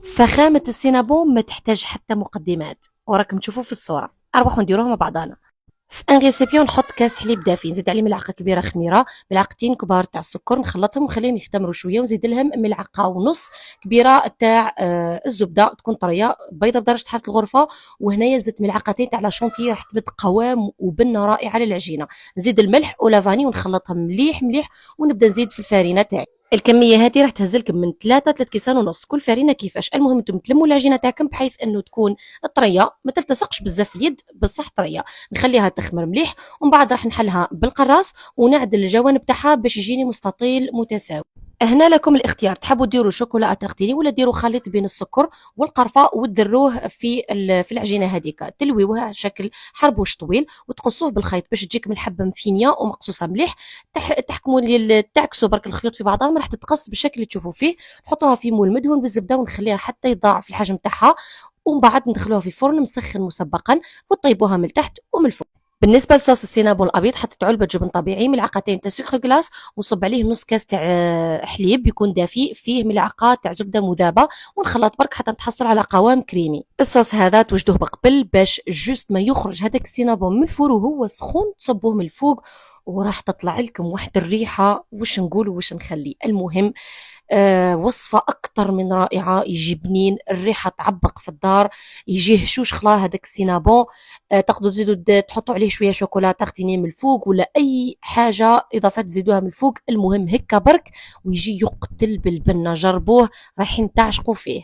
فخامة السينابون ما تحتاج حتى مقدمات، وراكم تشوفوا في الصورة. أروحوا نديروها مع بعضنا. في ان ريسيبيون نحط كاس حليب دافي، نزيد عليه ملعقة كبيرة خميرة، ملعقتين كبار تاع السكر، نخلطهم ونخليهم يختمروا شوية، ونزيد لهم ملعقة ونص كبيرة تاع الزبدة تكون طرية بيضة بدرجة حرارة الغرفة. وهنايا زدت ملعقتين تاع لا شونتيي، راح تبد قوام وبنة رائعة للعجينة. نزيد الملح ولافاني ونخلطهم مليح مليح، ونبدا نزيد في الفارينة تاعي. الكميه هذه راح تهزلكم من 3 كيسان ونص كل فرينه كيفاش. المهم انتم تلموا العجينه تاعكم بحيث انه تكون طريه، ما تلتصقش بزاف اليد، بصح طريه. نخليها تخمر مليح، ومن بعد راح نحلها بالقراص ونعدل الجوانب تاعها باش يجيني مستطيل متساوي. هنا لكم الاختيار، تحبوا ديروا شوكولا تغطيني ولا ديروا خليط بين السكر والقرفه وتدروه في العجينه هذيك، تلويوه على شكل حربوش طويل وتقصوه بالخيط باش تجيكم الحبه مفينيه ومقصوصه مليح. تحكموا تعكسوا برك الخيوط في بعضهم، راح تتقص بالشكل اللي تشوفوا فيه. نحطوها في مول مدهون بالزبده ونخليها حتى يتضاعف الحجم تاعها، ومن بعد ندخلوها في فرن مسخن مسبقا وطيبوها من تحت ومن الفوق. بالنسبه لصوص السينابون الابيض، حطيت علبه جبن طبيعي، ملعقتين تاع سكر جلاس، ونصب عليه نص كاس تاع حليب يكون دافي، فيه ملعقه تاع زبده مذابه، ونخلط برك حتى نتحصل على قوام كريمي. الصوص هذا توجدوه بقبل باش جوست ما يخرج هذاك السينابون من الفور وهو سخون، تصبوه من الفوق وراح تطلع لكم واحد الريحه واش نقول واش نخلي. المهم وصفة أكتر من رائعة، يجي بنين، الريحة تعبق في الدار، يجي هشوش خلا هذاك السينابون. تقدروا تزيدوا تحطوا عليه شوية شوكولا تغتينيه من الفوق ولا أي حاجة إضافات تزيدوها من الفوق. المهم هكا برك ويجي يقتل بالبنة، جربوه رايحين تعشقوا فيه.